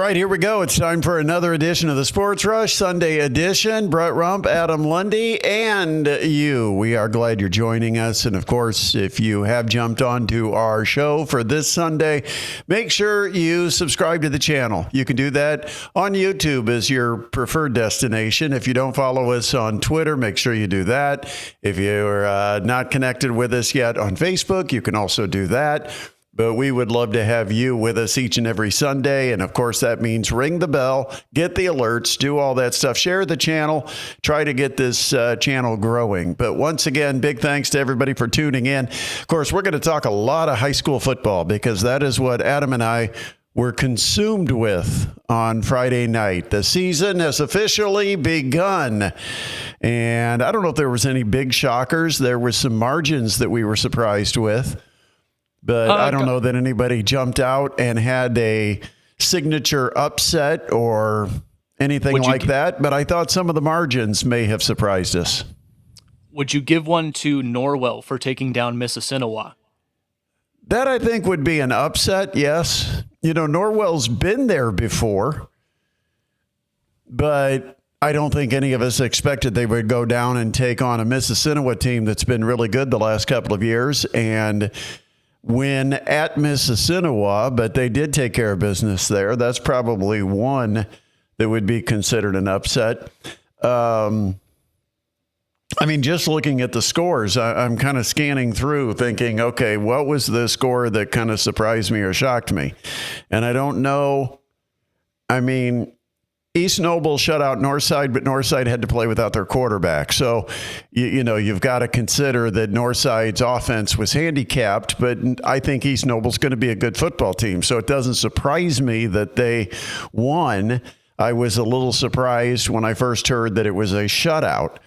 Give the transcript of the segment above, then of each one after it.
right, here we go. It's time for another edition of the Sports Rush, Sunday edition. Brett Rump, Adam Lundy, and you. We are glad you're joining us. And, of course, if you have jumped onto our show for this Sunday, make sure you subscribe to the channel. You can do that on YouTube as your preferred destination. If you don't follow us on Twitter, make sure you do that. If you're not connected with us yet on Facebook, you can also do that. But we would love to have you with us each and every Sunday. And, of course, that means ring the bell, get the alerts, do all that stuff, share the channel, try to get this channel growing. But once again, big thanks to everybody for tuning in. Of course, we're going to talk a lot of high school football because that is what Adam and I were consumed with on Friday night. The season has officially begun. And I don't know if there was any big shockers. There were some margins that we were surprised with. But I don't know that anybody jumped out and had a signature upset or anything like that. But I thought some of the margins may have surprised us. Would you give one to Norwell for taking down Mississinewa? That, I think, would be an upset, yes. You know, Norwell's been there before. But I don't think any of us expected they would go down and take on a Mississinewa team that's been really good the last couple of years. And win at Mississinewa, but they did take care of business there. That's probably one that would be considered an upset. I mean, just looking at the scores, I'm kind of scanning through thinking, okay, what was the score that kind of surprised me or shocked me? And I don't know. I mean, East Noble shut out Northside, but Northside had to play without their quarterback. So, you know, you've got to consider that Northside's offense was handicapped, but I think East Noble's going to be a good football team. So it doesn't surprise me that they won. I was a little surprised when I first heard that it was a shutout.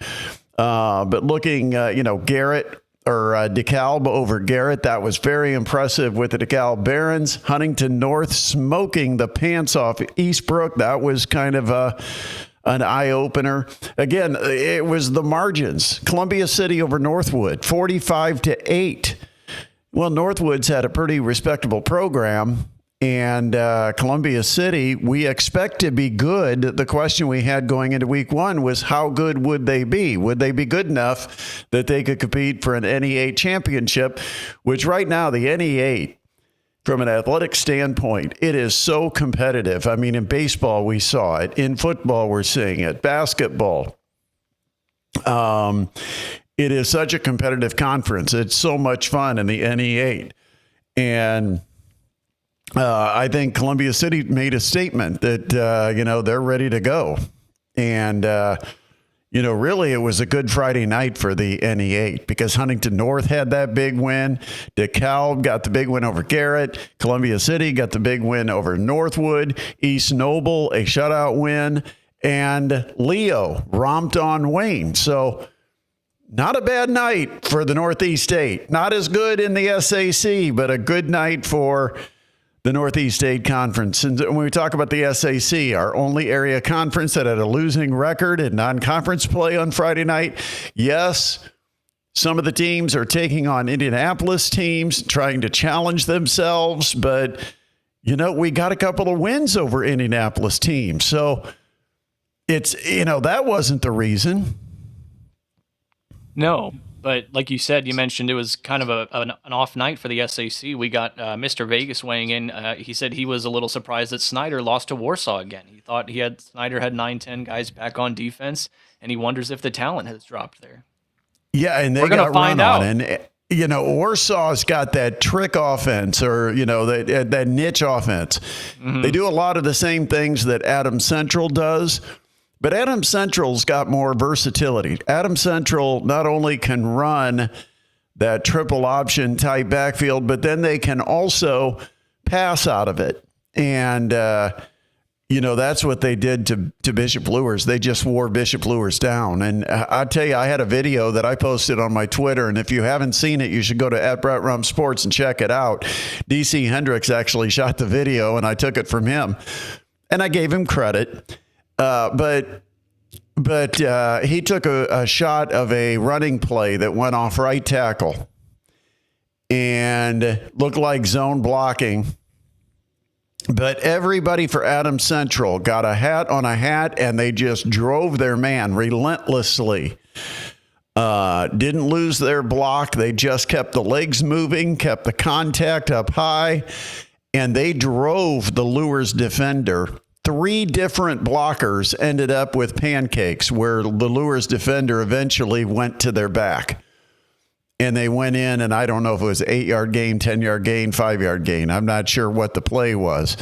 But looking, Garrett or DeKalb over Garrett, that was very impressive with the DeKalb Barons. Huntington North smoking the pants off Eastbrook. That was kind of an eye-opener. Again, it was the margins. Columbia City over Northwood, 45-8. Well, Northwood's had a pretty respectable program. And Columbia City, we expect to be good. The question we had going into week one was how good would they be? Would they be good enough that they could compete for an NE8 championship, which right now the NE8, from an athletic standpoint, it is so competitive. I mean, in baseball, we saw it. In football, we're seeing it. Basketball. It is such a competitive conference. It's so much fun in the NE8. And I think Columbia City made a statement that, they're ready to go. And, really it was a good Friday night for the NE8 because Huntington North had that big win. DeKalb got the big win over Garrett. Columbia City got the big win over Northwood. East Noble, a shutout win. And Leo romped on Wayne. So not a bad night for the Northeast 8. Not as good in the SAC, but a good night for the Northeast 8 Conference. And when we talk about the SAC, our only area conference that had a losing record in non-conference play on Friday night, yes, some of the teams are taking on Indianapolis teams, trying to challenge themselves, but, we got a couple of wins over Indianapolis teams. So it's, that wasn't the reason. No. But like you said, you mentioned it was kind of an off night for the SAC. We got Mr. Vegas weighing in. He said he was a little surprised that Snyder lost to Warsaw again. He thought Snyder had 9-10 guys back on defense, and he wonders if the talent has dropped there. Yeah, and we're going to find out. And Warsaw's got that trick offense or, that niche offense. Mm-hmm. They do a lot of the same things that Adams Central does. But Adams Central's got more versatility. Adams Central not only can run that triple option type backfield, but then they can also pass out of it. And, that's what they did to Bishop Luers. They just wore Bishop Luers down. And I tell you, I had a video that I posted on my Twitter. And if you haven't seen it, you should go to @BrettRumpSports and check it out. DC Hendricks actually shot the video, and I took it from him. And I gave him credit. But he took a shot of a running play that went off right tackle and looked like zone blocking. But everybody for Adams Central got a hat on a hat, and they just drove their man relentlessly. Didn't lose their block. They just kept the legs moving, kept the contact up high, and they drove the Lures defender. 3 different blockers ended up with pancakes where the Lures defender eventually went to their back. And they went in, and I don't know if it was 8-yard gain, 10-yard gain, 5-yard gain. I'm not sure what the play was.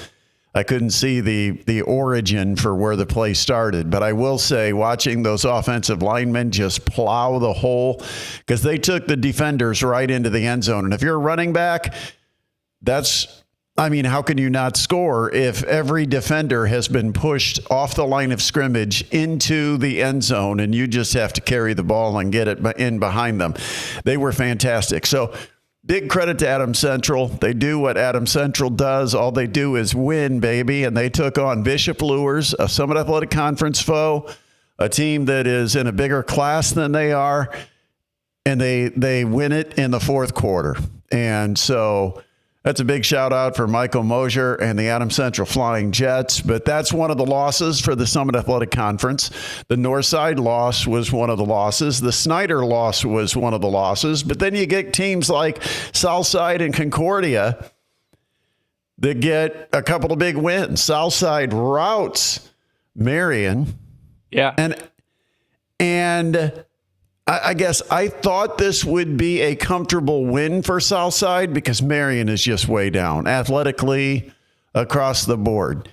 I couldn't see the origin for where the play started. But I will say, watching those offensive linemen just plow the hole, because they took the defenders right into the end zone. And if you're a running back, how can you not score if every defender has been pushed off the line of scrimmage into the end zone and you just have to carry the ball and get it in behind them? They were fantastic. So big credit to Adams Central. They do what Adams Central does. All they do is win, baby. And they took on Bishop Lures, a Summit Athletic Conference foe, a team that is in a bigger class than they are. And they win it in the fourth quarter. And so that's a big shout out for Michael Mosier and the Adams Central Flying Jets. But that's one of the losses for the Summit Athletic Conference. The Northside loss was one of the losses. The Snyder loss was one of the losses. But then you get teams like Southside and Concordia that get a couple of big wins. Southside routs Marion. Yeah. And I guess I thought this would be a comfortable win for Southside because Marion is just way down athletically across the board.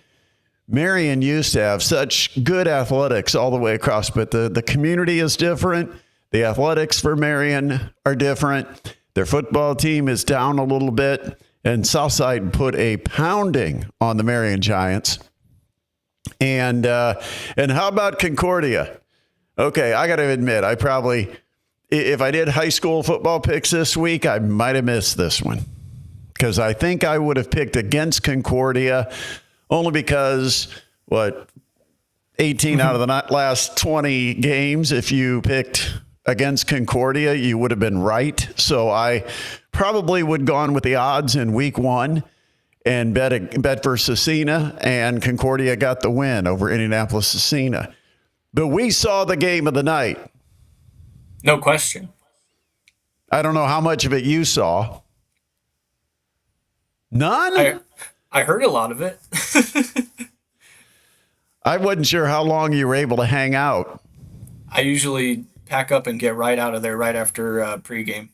Marion used to have such good athletics all the way across, but the community is different. The athletics for Marion are different. Their football team is down a little bit, and Southside put a pounding on the Marion Giants. And how about Concordia? Okay, I got to admit, if I did high school football picks this week, I might have missed this one because I think I would have picked against Concordia only because, 18 out of the last 20 games, if you picked against Concordia, you would have been right. So I probably would have gone with the odds in week 1 and bet for Cecina, and Concordia got the win over Indianapolis Cecina. But we saw the game of the night. No question. I don't know how much of it you saw. None? I heard a lot of it. I wasn't sure how long you were able to hang out. I usually pack up and get right out of there right after pregame.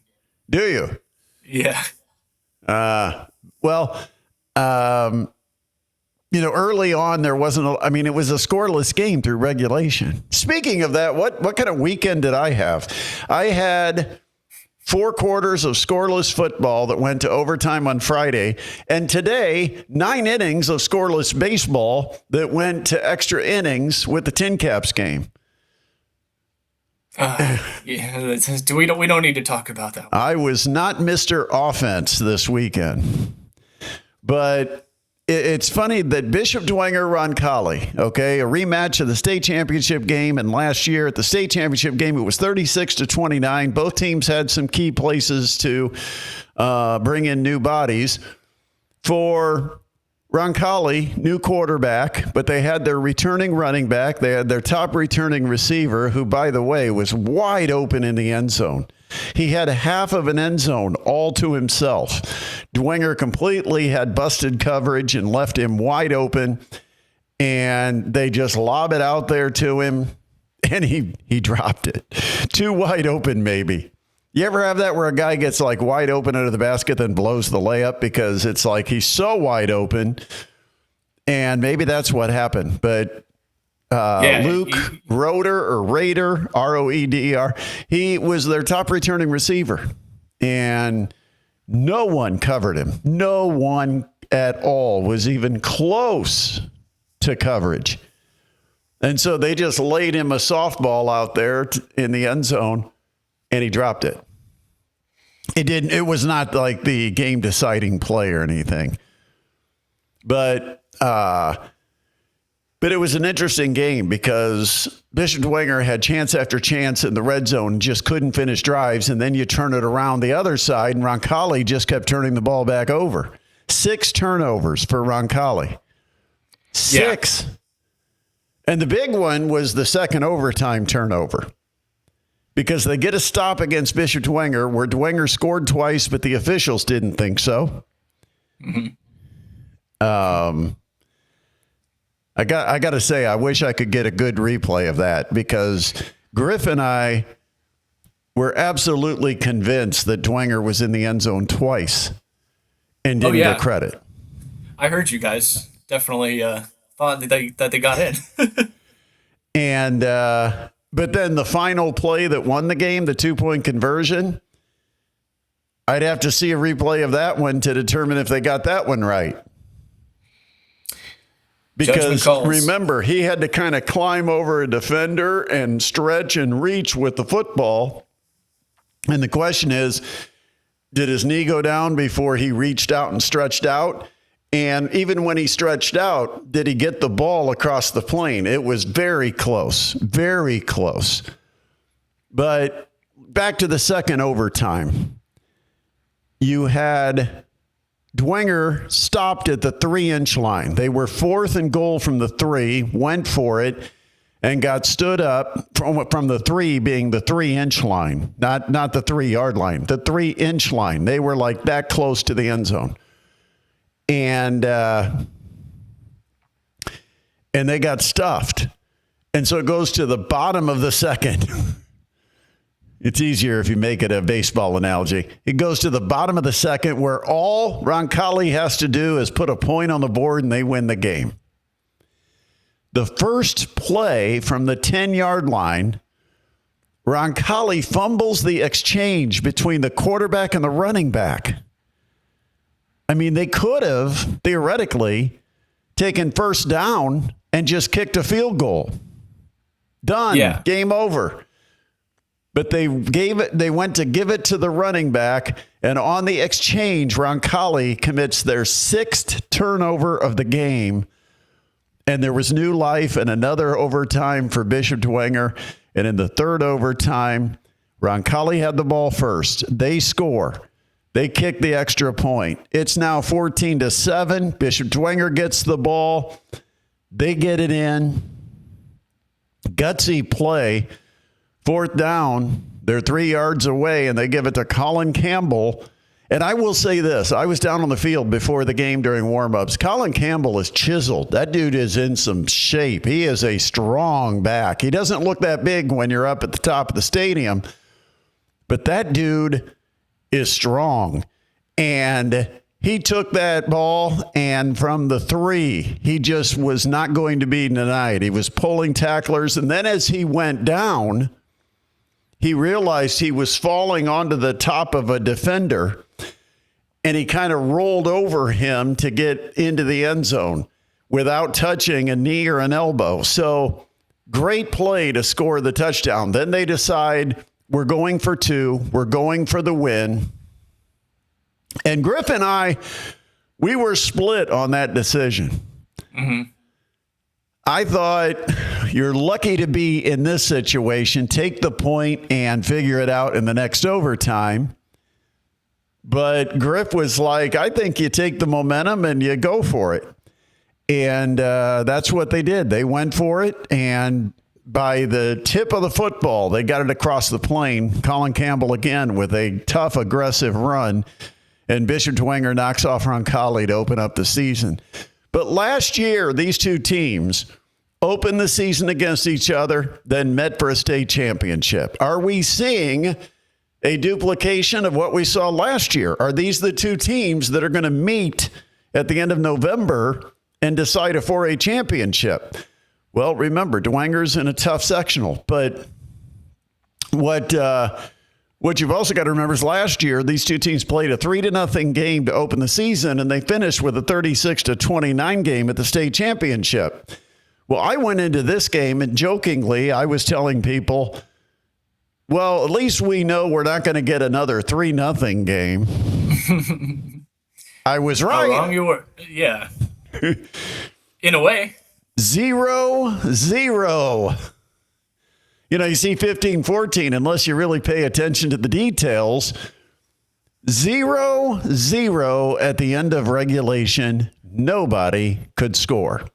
Do you? Yeah. Early on, there wasn't, it was a scoreless game through regulation. Speaking of that, what kind of weekend did I have? I had 4 quarters of scoreless football that went to overtime on Friday. And today, 9 innings of scoreless baseball that went to extra innings with the Tin Caps game. We don't need to talk about that one. I was not Mr. Offense this weekend. But it's funny that Bishop Dwenger Roncalli, a rematch of the state championship game. And last year at the state championship game, it was 36-29. Both teams had some key places to bring in new bodies. For Roncalli, new quarterback, but they had their returning running back. They had their top returning receiver, who, by the way, was wide open in the end zone. He had half of an end zone all to himself. Dwenger completely had busted coverage and left him wide open, and they just lob it out there to him, and he dropped it. Too wide open, maybe. You ever have that where a guy gets like wide open under the basket, then blows the layup because it's like he's so wide open, and maybe that's what happened. But Luke Raider, R-O-E-D-E-R, he was their top returning receiver, and no one covered him. No one at all was even close to coverage. And so they just laid him a softball out there in the end zone, and he dropped it. It was not like the game deciding play or anything, but it was an interesting game because Bishop Dwenger had chance after chance in the red zone, just couldn't finish drives. And then you turn it around the other side, and Roncalli just kept turning the ball back over. 6 turnovers for Roncalli. 6. Yeah. And the big one was the second overtime turnover, because they get a stop against Bishop Dwenger where Dwenger scored twice, but the officials didn't think so. Mm-hmm. I got to say, I wish I could get a good replay of that, because Griff and I were absolutely convinced that Dwenger was in the end zone twice and didn't get credit. I heard you guys definitely thought that they got in. And but then the final play that won the game, the 2-point conversion, I'd have to see a replay of that one to determine if they got that one right. Because remember, he had to kind of climb over a defender and stretch and reach with the football. And the question is, did his knee go down before he reached out and stretched out? And even when he stretched out, did he get the ball across the plane? It was very close, very close. But back to the second overtime. You had Dwenger stopped at the 3-inch line. They were 4th and goal from the 3, went for it, and got stood up from the 3 being the 3-inch line, not the 3-yard line, the 3-inch line. They were like that close to the end zone. And they got stuffed. And so it goes to the bottom of the second. It's easier if you make it a baseball analogy. It goes to the bottom of the second, where all Roncalli has to do is put a point on the board and they win the game. The first play from the 10-yard line, Roncalli fumbles the exchange between the quarterback and the running back. I mean, they could have, theoretically, taken first down and just kicked a field goal. Done. Yeah. Game over. But they went to give it to the running back, and on the exchange, Roncalli commits their 6th turnover of the game, and there was new life and another overtime for Bishop Dwenger. And in the third overtime, Roncalli had the ball first. They score. They kick the extra point. It's now 14-7. Bishop Dwenger gets the ball. They get it in. Gutsy play. 4th down, they're 3 yards away, and they give it to Colin Campbell. And I will say this. I was down on the field before the game during warmups. Colin Campbell is chiseled. That dude is in some shape. He is a strong back. He doesn't look that big when you're up at the top of the stadium, but that dude is strong. And he took that ball, and from the 3, he just was not going to be denied. He was pulling tacklers, and then as he went down, he realized he was falling onto the top of a defender, and he kind of rolled over him to get into the end zone without touching a knee or an elbow. So great play to score the touchdown. Then they decide, we're going for 2. We're going for the win. And Griff and I, we were split on that decision. Mm-hmm. I thought, you're lucky to be in this situation. Take the point and figure it out in the next overtime. But Griff was like, I think you take the momentum and you go for it. And that's what they did. They went for it. And by the tip of the football, they got it across the plane. Colin Campbell again with a tough, aggressive run. And Bishop Dwenger knocks off Roncalli to open up the season. But last year, these two teams opened the season against each other, then met for a state championship. Are we seeing a duplication of what we saw last year? Are these the two teams that are going to meet at the end of November and decide a 4A championship? Well, remember, Dwenger's in a tough sectional. But what you've also got to remember is last year, these two teams played a 3-0 game to open the season, and they finished with a 36-29 game at the state championship. Well, I went into this game, and jokingly, I was telling people, well, at least we know we're not going to get another 3-0 game. I was right. How wrong you were. Yeah. In a way. 0-0. You know, you see 15-14, unless you really pay attention to the details. 0-0 at the end of regulation. Nobody could score.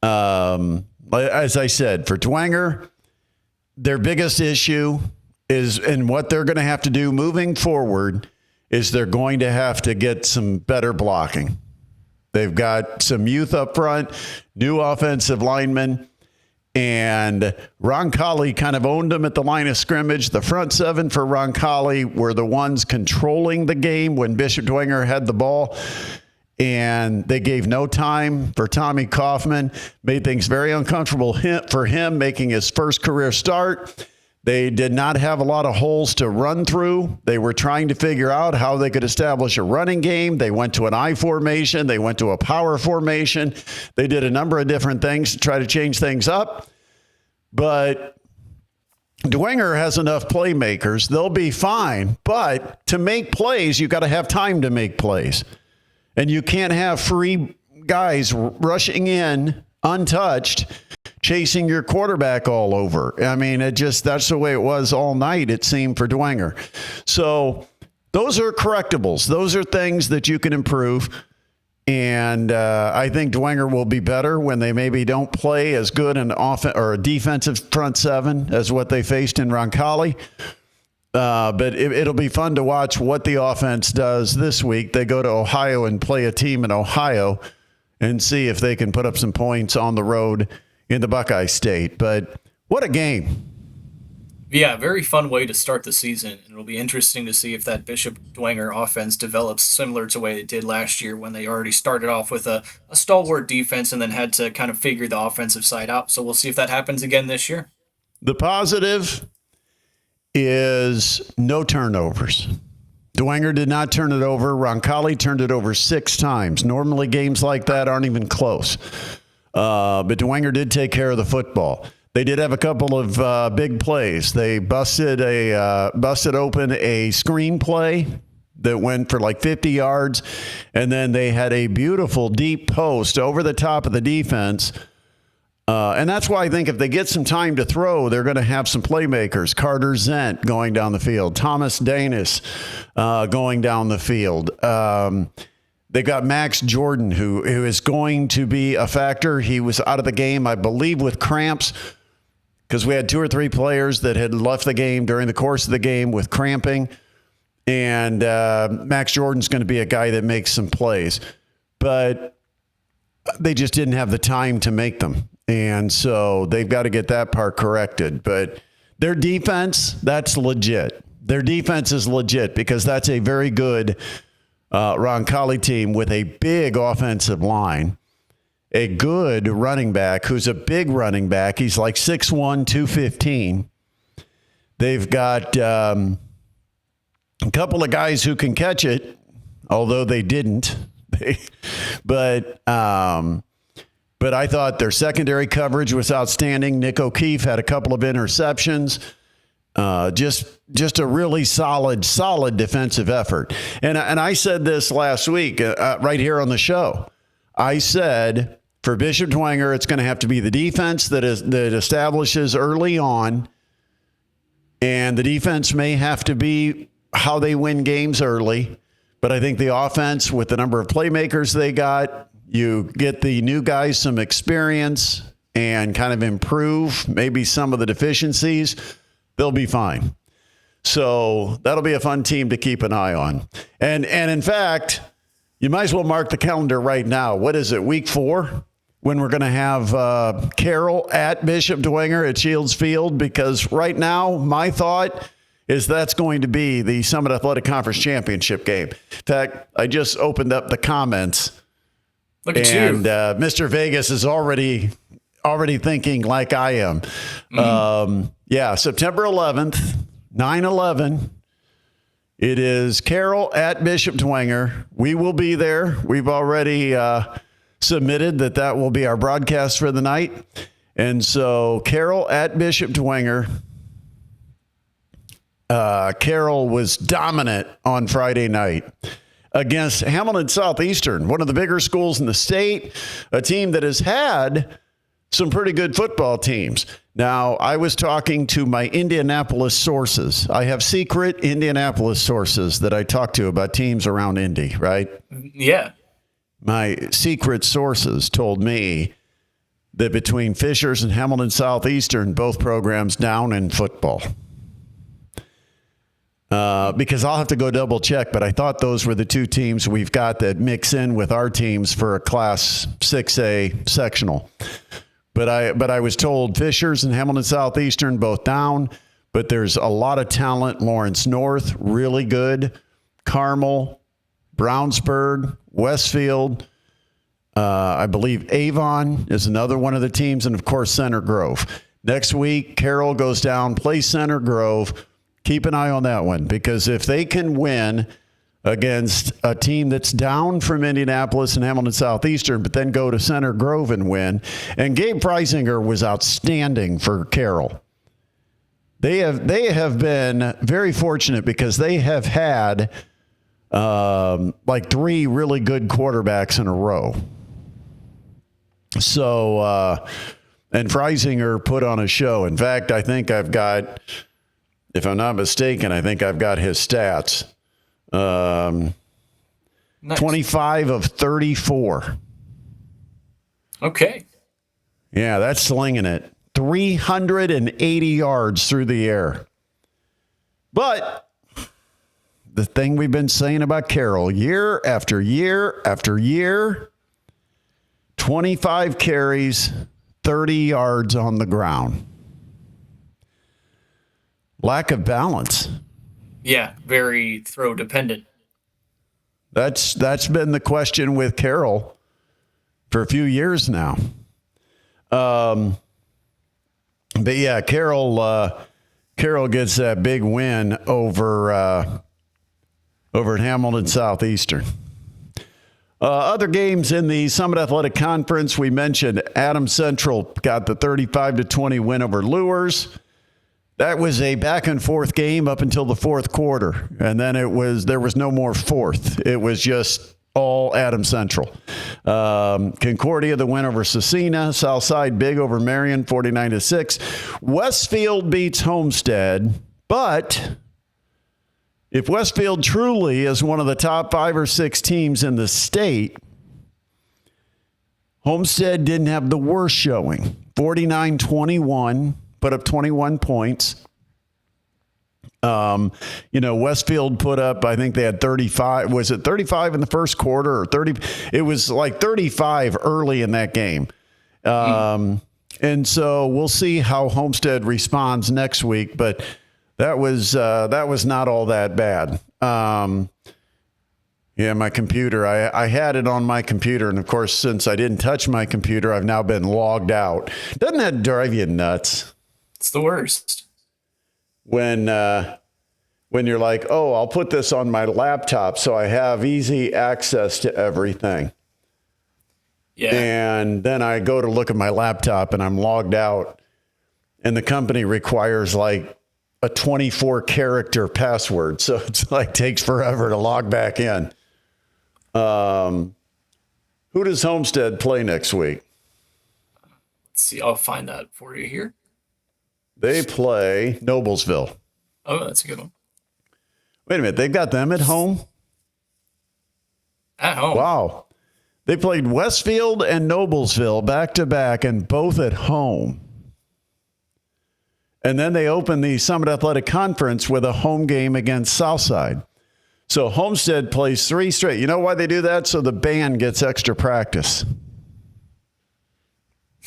As I said, for Dwenger, their biggest issue is, and what they're going to have to do moving forward, is they're going to have to get some better blocking. They've got some youth up front, new offensive linemen, and Roncalli kind of owned them at the line of scrimmage. The front seven for Roncalli were the ones controlling the game when Bishop Dwenger had the ball, and they gave no time for Tommy Kaufman, made things very uncomfortable for him making his first career start. They did not have a lot of holes to run through. They were trying to figure out how they could establish a running game. They went to an I formation. They went to a power formation. They did a number of different things to try to change things up. But Dwenger has enough playmakers. They'll be fine. But to make plays, you got to have time to make plays. And you can't have free guys rushing in untouched, chasing your quarterback all over. I mean, that's the way it was all night, it seemed, for Dwenger. So those are correctables. Those are things that you can improve. And I think Dwenger will be better when they maybe don't play as good an offense or a defensive front seven as what they faced in Roncalli. But it'll be fun to watch what the offense does this week. They go to Ohio and play a team in Ohio and see if they can put up some points on the road in the Buckeye State. But what a game. Yeah, very fun way to start the season. And it'll be interesting to see if that Bishop Dwenger offense develops similar to the way it did last year when they already started off with a stalwart defense and then had to kind of figure the offensive side out. So we'll see if that happens again this year. The positive is no turnovers. Dwenger did not turn it over. Roncalli turned it over 6 times. Normally games like that aren't even close. But Dwenger did take care of the football. They did have a couple of big plays. They busted open a screen play that went for like 50 yards. And then they had a beautiful deep post over the top of the defense. And that's why I think if they get some time to throw, they're going to have some playmakers. Carter Zent going down the field. Thomas Danis going down the field. They got Max Jordan, who is going to be a factor. He was out of the game, I believe, with cramps, because we had 2 or 3 players that had left the game during the course of the game with cramping. And Max Jordan's going to be a guy that makes some plays. But they just didn't have the time to make them. And so they've got to get that part corrected. But their defense, that's legit. Their defense is legit because that's a very good Roncalli team with a big offensive line, a good running back who's a big running back. He's like 6'1", 215. They've got a couple of guys who can catch it, although they didn't. But I thought their secondary coverage was outstanding. Nick O'Keefe had a couple of interceptions. Just a really solid defensive effort. And I said this last week right here on the show. I said for Bishop Dwenger, it's going to have to be the defense that establishes early on, and the defense may have to be how they win games early. But I think the offense, with the number of playmakers they got, you get the new guys some experience and kind of improve maybe some of the deficiencies, they'll be fine. So that'll be a fun team to keep an eye on. And in fact, you might as well mark the calendar right now. What is it, week 4? When we're going to have Carroll at Bishop Dwenger at Shields Field? Because right now, my thought is that's going to be the Summit Athletic Conference Championship game. In fact, I just opened up the comments. Look at you. And Mr. Vegas is already thinking like I am. Mm-hmm. September 11th, 9/11. It is Carroll at Bishop Dwenger. We will be there. We've already submitted that will be our broadcast for the night. And so Carroll at Bishop Dwenger. Carroll was dominant on Friday night against Hamilton Southeastern, one of the bigger schools in the state, a team that has had some pretty good football teams. Now, I was talking to my Indianapolis sources. I have secret Indianapolis sources that I talk to about teams around Indy, right? Yeah. My secret sources told me that between Fishers and Hamilton Southeastern, both programs down in football. Because I'll have to go double check, but I thought those were the two teams we've got that mix in with our teams for a Class 6A sectional. But I was told Fishers and Hamilton Southeastern both down, but there's a lot of talent. Lawrence North, really good. Carmel, Brownsburg, Westfield. I believe Avon is another one of the teams, and of course Center Grove. Next week, Carroll goes down, plays Center Grove. Keep an eye on that one, because if they can win against a team that's down from Indianapolis and Hamilton Southeastern, but then go to Center Grove and win. And Gabe Freisinger was outstanding for Carroll. They have been very fortunate because they have had like three really good quarterbacks in a row. So, and Freisinger put on a show. In fact, I think I've got, if I'm not mistaken, I think I've got his stats. Nice. 25 of 34. Okay. Yeah, that's slinging it. 380 yards through the air. But the thing we've been saying about Carroll year after year after year, 25 carries, 30 yards on the ground. Lack of balance. Yeah, very throw dependent. That's been the question with Carroll for a few years now. But yeah, Carroll gets that big win over at Hamilton Southeastern. Other games in the Summit Athletic Conference, we mentioned Adams Central got the 35-20 win over Lures. That was a back and forth game up until the fourth quarter. And then there was no more fourth. It was just all Adams Central. Concordia, the win over Cecina. Southside big over Marion, 49-6. Westfield beats Homestead. But if Westfield truly is one of the top 5 or 6 teams in the state, Homestead didn't have the worst showing. 49-21. Put up 21 points. Westfield put up, I think they had 35. Was it 35 in the first quarter or 30? It was like 35 early in that game. And so we'll see how Homestead responds next week. But that was not all that bad. Yeah, my computer, I had it on my computer. And of course, since I didn't touch my computer, I've now been logged out. Doesn't that drive you nuts? It's the worst. When you're like, oh, I'll put this on my laptop so I have easy access to everything. Yeah. And then I go to look at my laptop and I'm logged out. And the company requires like a 24-character password. So it's like takes forever to log back in. Who does Homestead play next week? Let's see. I'll find that for you here. They play Noblesville. Oh, that's a good one. Wait a minute. They've got them at home? At home. Wow. They played Westfield and Noblesville back-to-back and both at home. And then they opened the Summit Athletic Conference with a home game against Southside. So Homestead plays 3 straight. You know why they do that? So the band gets extra practice.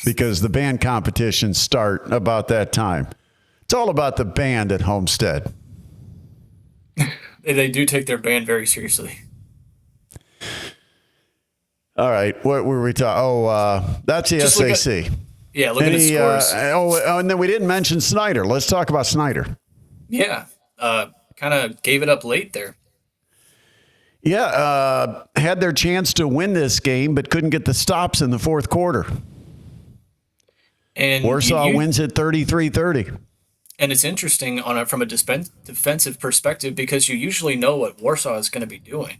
Because the band competitions start about that time. It's all about the band at Homestead. They do take their band very seriously. All right. What were we talking? That's the Just SAC. Look at the scores. And then we didn't mention Snyder. Let's talk about Snyder. Yeah. Kind of gave it up late there. Yeah. Had their chance to win this game, but couldn't get the stops in the fourth quarter. And Warsaw wins it 33-30. And it's interesting from a defensive perspective because you usually know what Warsaw is going to be doing.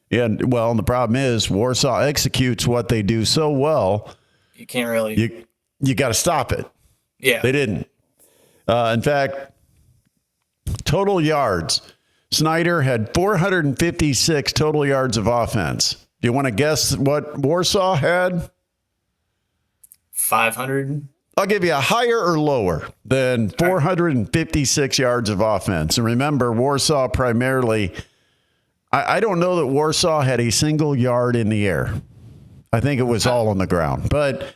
Yeah, well, and the problem is Warsaw executes what they do so well You can't really. You got to stop it. Yeah. They didn't. In fact, total yards. Snyder had 456 total yards of offense. Do you want to guess what Warsaw had? 500. I'll give you a higher or lower than 456 yards of offense. And remember, Warsaw primarily, I don't know that Warsaw had a single yard in the air. I think it was all on the ground. But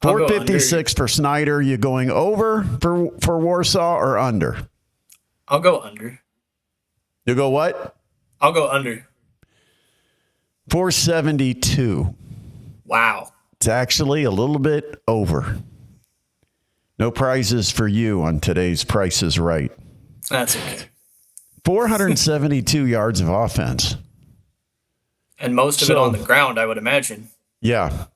456 for Snyder. You going over for Warsaw or under? I'll go under. You go what? I'll go under. 472. Wow. It's actually a little bit over. No prizes for you on today's Price is Right. That's okay. 472 yards of offense. And most of it on the ground, I would imagine. Yeah.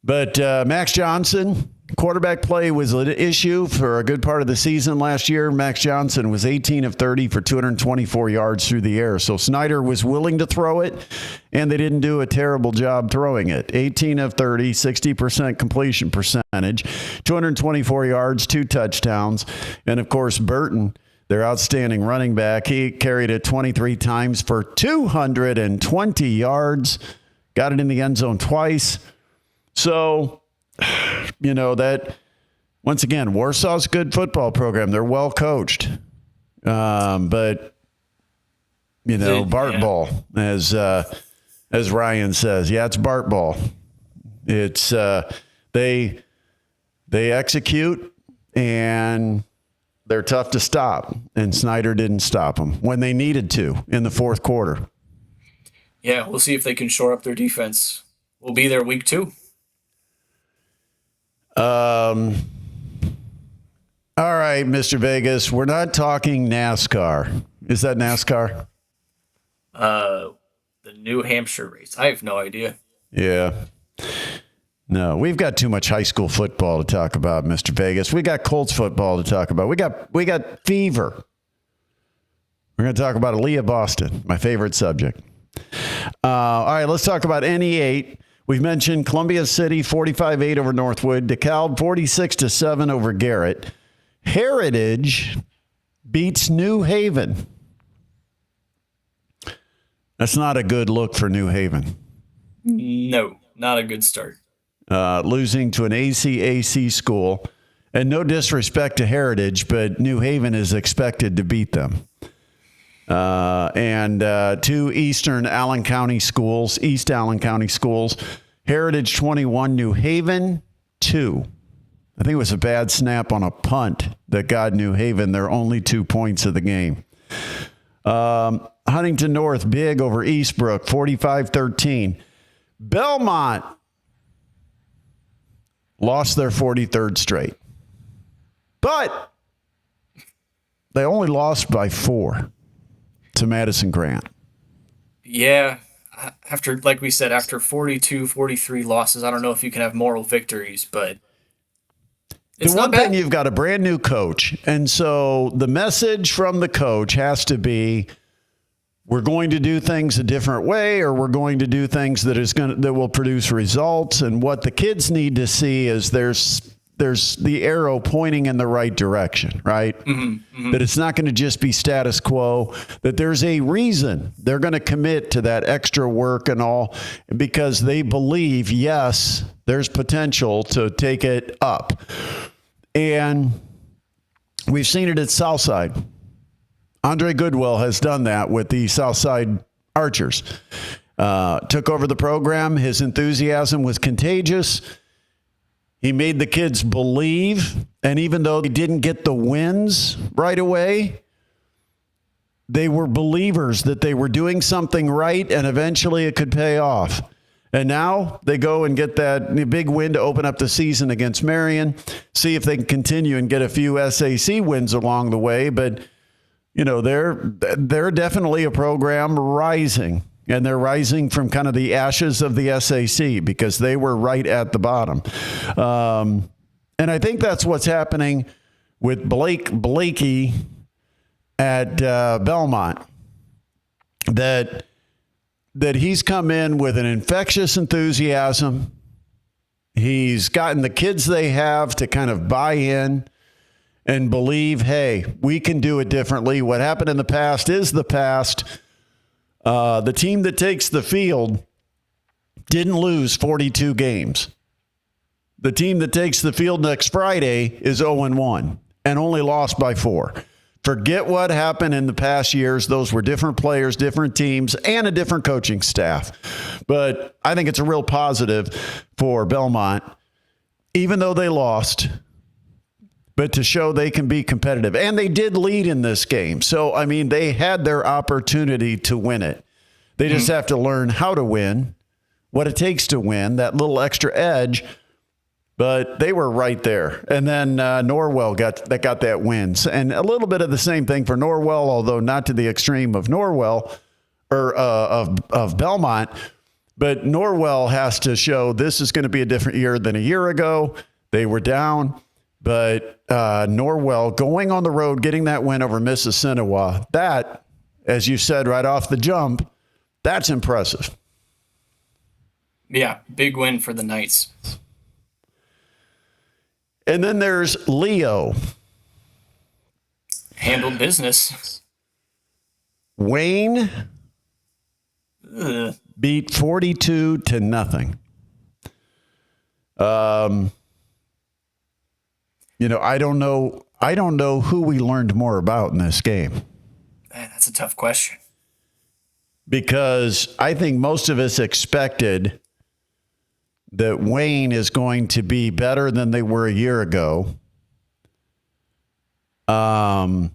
But Max Johnson, quarterback play was an issue for a good part of the season last year. Max Johnson was 18 of 30 for 224 yards through the air. So Snyder was willing to throw it, and they didn't do a terrible job throwing it. 18 of 30, 60% completion percentage, 224 yards, 2 touchdowns. And, of course, Burton, their outstanding running back, he carried it 23 times for 220 yards, got it in the end zone twice. So, that once again, Warsaw's a good football program. They're well coached. But Bart ball, as Ryan says. Yeah, it's Bart ball. It's they execute and they're tough to stop. And Snyder didn't stop them when they needed to in the fourth quarter. Yeah, we'll see if they can shore up their defense. We'll be there week 2. All right, Mr. Vegas, we're not talking NASCAR. Is that NASCAR? The New Hampshire race. I have no idea. Yeah. No, we've got too much high school football to talk about, Mr. Vegas. We got Colts football to talk about. We got fever. We're going to talk about Aaliyah Boston, my favorite subject. All right, let's talk about NE8. We've mentioned Columbia City 45-8 over Northwood, DeKalb 46-7 over Garrett. Heritage beats New Haven. That's not a good look for New Haven. No, not a good start. Losing to an ACAC school. And no disrespect to Heritage, but New Haven is expected to beat them. And 2 East Allen County schools. Heritage 21, New Haven 2. I think it was a bad snap on a punt that got New Haven their only 2 points of the game. Huntington North, big over Eastbrook, 45-13. Belmont lost their 43rd straight. But they only lost by 4 to Madison Grant. Yeah. After 42, 43 losses, I don't know if you can have moral victories, but it's the not one bad. thing, you've got a brand new coach. And so the message from the coach has to be, we're going to do things a different way, or we're going to do things that will produce results. And what the kids need to see is there's the arrow pointing in the right direction, right? That it's not going to just be status quo, that there's a reason they're going to commit to that extra work and all, because they believe, yes, there's potential to take it up. And we've seen it at Southside. Andre Goodwill has done that with the Southside Archers. Took over the program. His enthusiasm was contagious. He made the kids believe, and even though they didn't get the wins right away, they were believers that they were doing something right, and eventually it could pay off. And now they go and get that big win to open up the season against Marion, see if they can continue and get a few SAC wins along the way. But, they're definitely a program rising. And they're rising from kind of the ashes of the SAC because they were right at the bottom. And I think that's what's happening with Blakey at Belmont. That he's come in with an infectious enthusiasm. He's gotten the kids they have to kind of buy in and believe, hey, we can do it differently. What happened in the past is the past. The team that takes the field didn't lose 42 games. The team that takes the field next Friday is 0-1 and only lost by 4. Forget what happened in the past years. Those were different players, different teams, and a different coaching staff. But I think it's a real positive for Belmont, even though they lost, but to show they can be competitive. And they did lead in this game. So, I mean, they had their opportunity to win it. They just have to learn how to win, what it takes to win, that little extra edge. But they were right there. And then Norwell got that win. And a little bit of the same thing for Norwell, although not to the extreme of Norwell or of Belmont. But Norwell has to show this is going to be a different year than a year ago. They were down. But Norwell going on the road, getting that win over Mississinawa, that, as you said right off the jump, that's impressive. Yeah, big win for the Knights. And then there's Leo. Handled business. Wayne beat 42-0. I don't know who we learned more about in this game. Man, that's a tough question. Because I think most of us expected that Wayne is going to be better than they were a year ago. And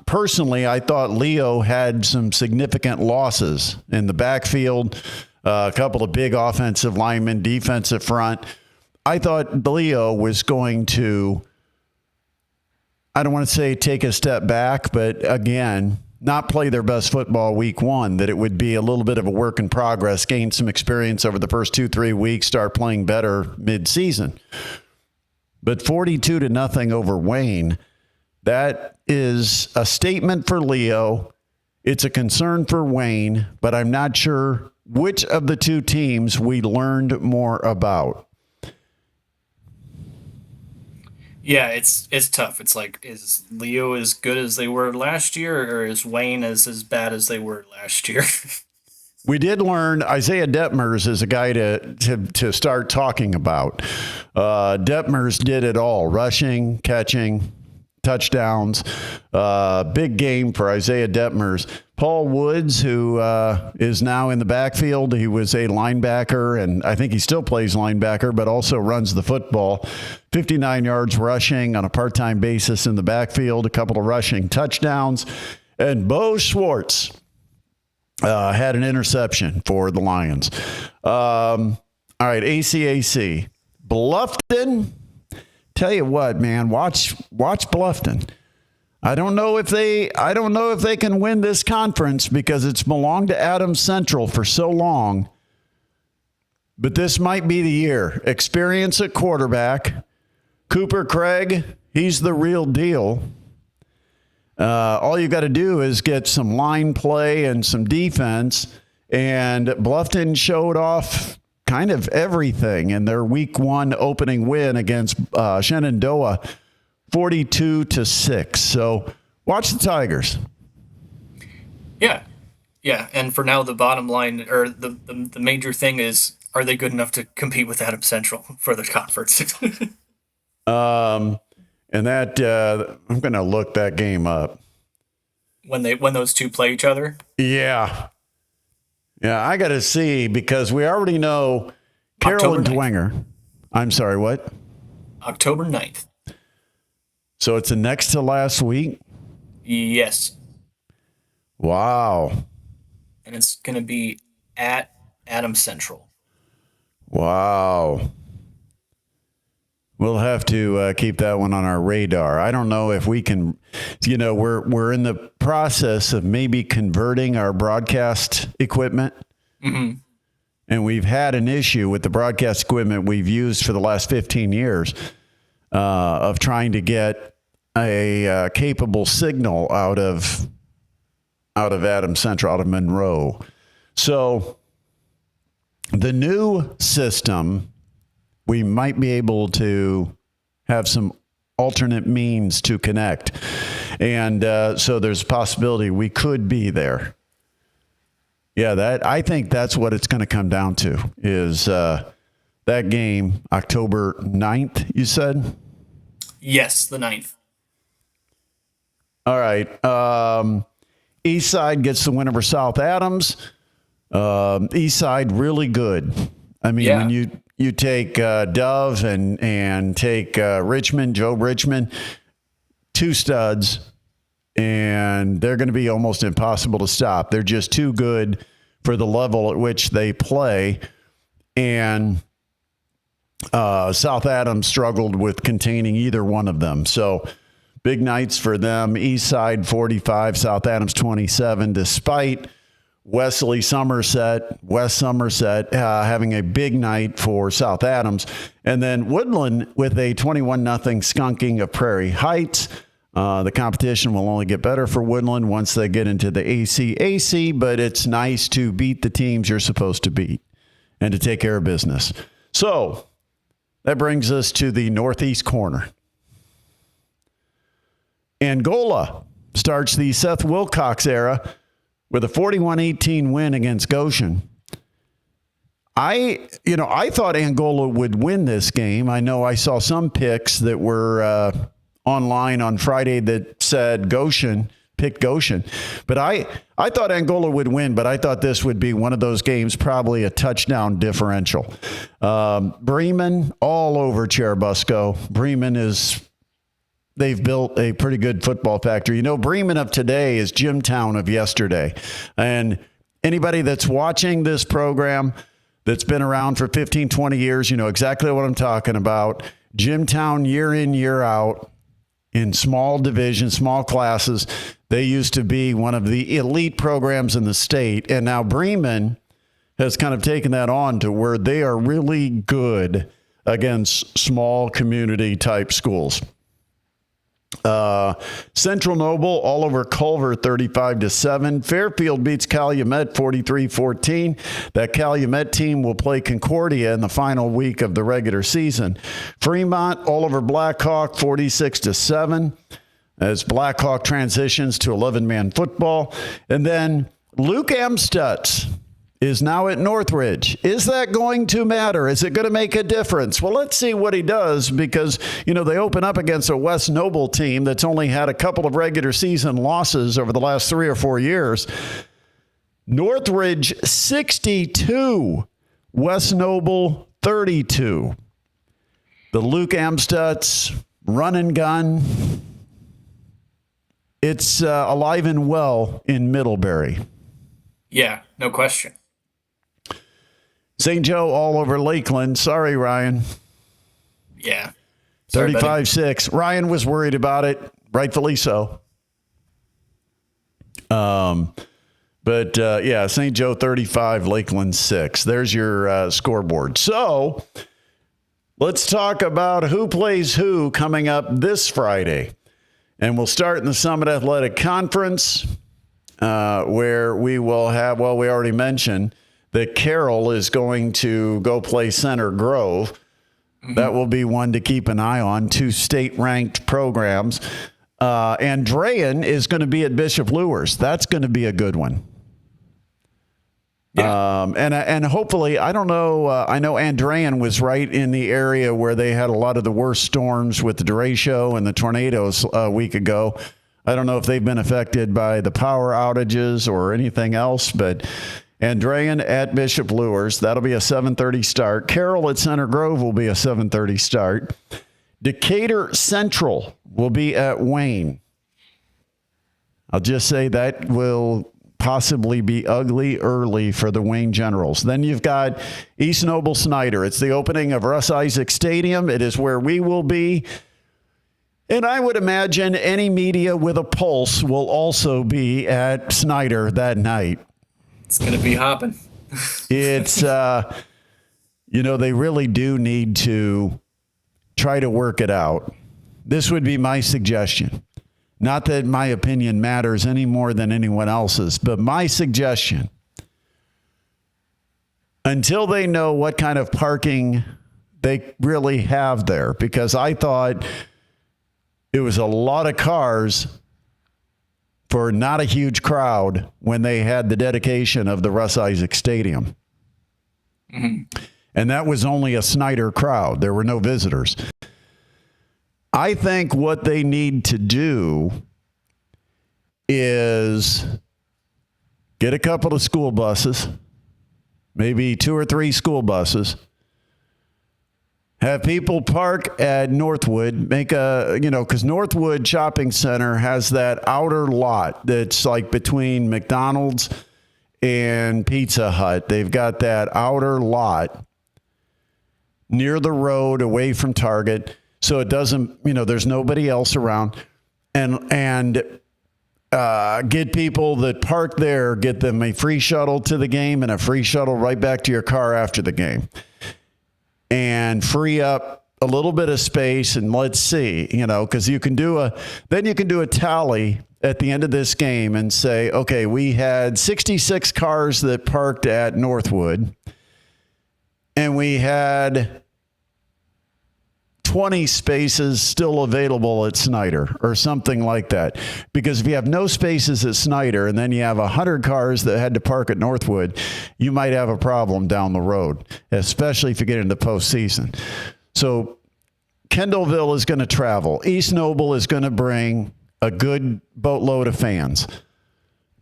personally, I thought Leo had some significant losses in the backfield, a couple of big offensive linemen, defensive front. I thought Leo was going to, I don't want to say take a step back, but again, not play their best football week one, that it would be a little bit of a work in progress, gain some experience over the first 2-3 weeks, start playing better mid-season. But 42-0 over Wayne, that is a statement for Leo. It's a concern for Wayne, but I'm not sure which of the two teams we learned more about. Yeah, it's tough. It's like, is Leo as good as they were last year, or is Wayne as bad as they were last year? We did learn Isaiah Detmers is a guy to start talking about. Detmers did it all: rushing, catching, touchdowns. Big game for Isaiah Detmers. Paul Woods, who is now in the backfield, he was a linebacker, and I think he still plays linebacker, but also runs the football. 59 yards rushing on a part-time basis in the backfield, a couple of rushing touchdowns. And Bo Schwartz had an interception for the Lions. All right, ACAC. Bluffton. Tell you what, man, watch Bluffton. I don't know if they can win this conference because it's belonged to Adams Central for so long. But this might be the year. Experience at quarterback. Cooper Craig, he's the real deal. All you got to do is get some line play and some defense. And Bluffton showed off kind of everything in their week one opening win against Shenandoah, 42-6. So watch the Tigers. Yeah. And for now, the bottom line, or the major thing is, are they good enough to compete with Adams Central for the conference? And that I'm going to look that game up. When those two play each other? Yeah, I got to see, because we already know Carolyn Dwenger. I'm sorry, what? October 9th. So it's the next to last week? Yes. Wow. And it's going to be at Adams Central. Wow. We'll have to keep that one on our radar. I don't know if we can, we're in the process of maybe converting our broadcast equipment. Mm-hmm. And we've had an issue with the broadcast equipment we've used for the last 15 years of trying to get a capable signal out of Adams Central, out of Monroe. So the new system we might be able to have some alternate means to connect. And so there's a possibility we could be there. Yeah, I think that's what it's going to come down to is that game, October 9th, you said? Yes, the 9th. All right. East Side gets the win over South Adams. East Side really good. I mean, when you take Dove and take Richmond, Joe Richmond, two studs, and they're going to be almost impossible to stop. They're just too good for the level at which they play. And South Adams struggled with containing either one of them. So big nights for them. East Side 45, South Adams 27, despite West Somerset having a big night for South Adams. And then Woodland with a 21-0 skunking of Prairie Heights. The competition will only get better for Woodland once they get into the ACAC, but it's nice to beat the teams you're supposed to beat and to take care of business. So that brings us to the northeast corner. Angola starts the Seth Wilcox era with a 41-18 win against Goshen. I thought Angola would win this game. I know I saw some picks that were online on Friday that said picked Goshen. But I thought Angola would win, but I thought this would be one of those games, probably a touchdown differential. Bremen all over Cherubusco. They've built a pretty good football factory. Bremen of today is Jimtown of yesterday. And anybody that's watching this program that's been around for 15, 20 years, you know exactly what I'm talking about. Jimtown year in, year out in small divisions, small classes. They used to be one of the elite programs in the state. And now Bremen has kind of taken that on to where they are really good against small community type schools. Central Noble all over Culver 35-7. Fairfield beats Calumet 43-14. That Calumet team will play Concordia in the final week of the regular season. Fremont all over Blackhawk 46-7 as Blackhawk transitions to 11-man football. And then Luke Amstutz is now at Northridge. Is that going to matter? Is it going to make a difference? Well, let's see what he does because, they open up against a West Noble team that's only had a couple of regular season losses over the last 3 or 4 years. Northridge 62, West Noble 32. The Luke Amstutz run and gun. It's alive and well in Middlebury. Yeah, no question. St. Joe all over Lakeland. Sorry, Ryan. Yeah. 35-6. Ryan was worried about it, rightfully so. St. Joe 35, Lakeland 6. There's your scoreboard. So let's talk about who plays who coming up this Friday. And we'll start in the Summit Athletic Conference, where we will have, we already mentioned that Carroll is going to go play Center Grove. Mm-hmm. That will be one to keep an eye on. 2 state-ranked programs. Andrean is going to be at Bishop Lewis. That's going to be a good one. Yeah. And hopefully, I don't know. I know Andrean was right in the area where they had a lot of the worst storms with the derecho and the tornadoes a week ago. I don't know if they've been affected by the power outages or anything else, but Andrean at Bishop Lewis, that'll be a 7:30 start. Carroll at Center Grove will be a 7:30 start. Decatur Central will be at Wayne. I'll just say that will possibly be ugly early for the Wayne Generals. Then you've got East Noble Snyder. It's the opening of Russ Isaac Stadium. It is where we will be. And I would imagine any media with a pulse will also be at Snyder that night. It's going to be hopping. It's, they really do need to try to work it out. This would be my suggestion. Not that my opinion matters any more than anyone else's, but my suggestion, until they know what kind of parking they really have there, because I thought it was a lot of cars for not a huge crowd when they had the dedication of the Russ Isaac Stadium. Mm-hmm. And that was only a Snyder crowd. There were no visitors. I think what they need to do is get a couple of school buses, maybe 2 or 3 school buses, have people park at Northwood, make because Northwood Shopping Center has that outer lot that's like between McDonald's and Pizza Hut. They've got that outer lot near the road, away from Target, so it doesn't, there's nobody else around, and get people that park there, get them a free shuttle to the game and a free shuttle right back to your car after the game, and free up a little bit of space. And let's see, because you can do a tally at the end of this game and say, okay, we had 66 cars that parked at Northwood, and we had 20 spaces still available at Snyder, or something like that. Because if you have no spaces at Snyder and then you have 100 cars that had to park at Northwood, you might have a problem down the road, especially if you get into postseason. So Kendallville is going to travel. East Noble is going to bring a good boatload of fans.